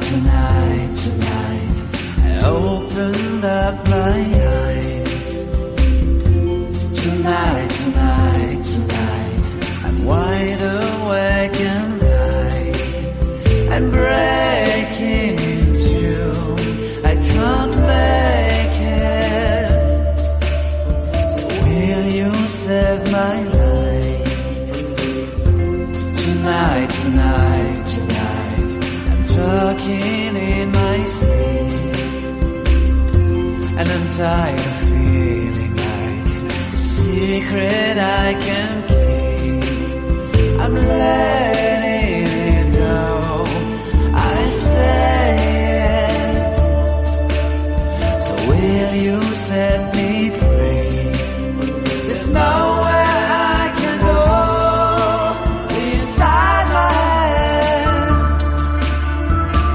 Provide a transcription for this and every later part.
tonight, tonight, I opened up my eyes. Tonight, tonight, tonight, I'm wide awake and I'm breaking into, I can't make it. So will you save my life? Tonight, tonight, tonight, I'm talking in my sleep, and I'm tired of feeling like a secret I can keep. I'm letting it go, I say it. So will you set me free? There's nowhere I can go inside my head.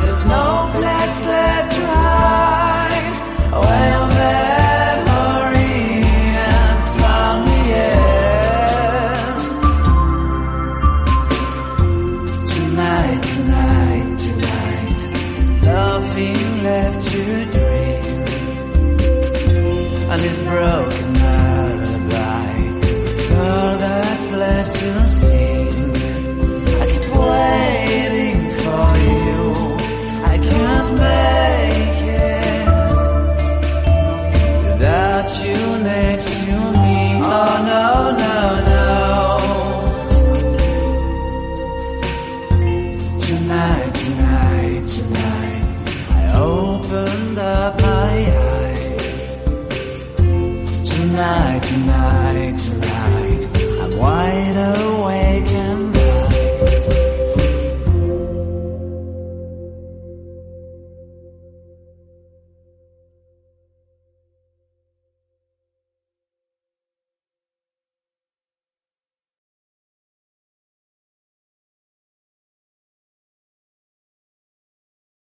There's no place left to hide where your memory and found me in. Tonight, tonight, tonight, there's nothing left to dream. And this broken lullaby is all that's left to sing. I keep waiting for you, I can't make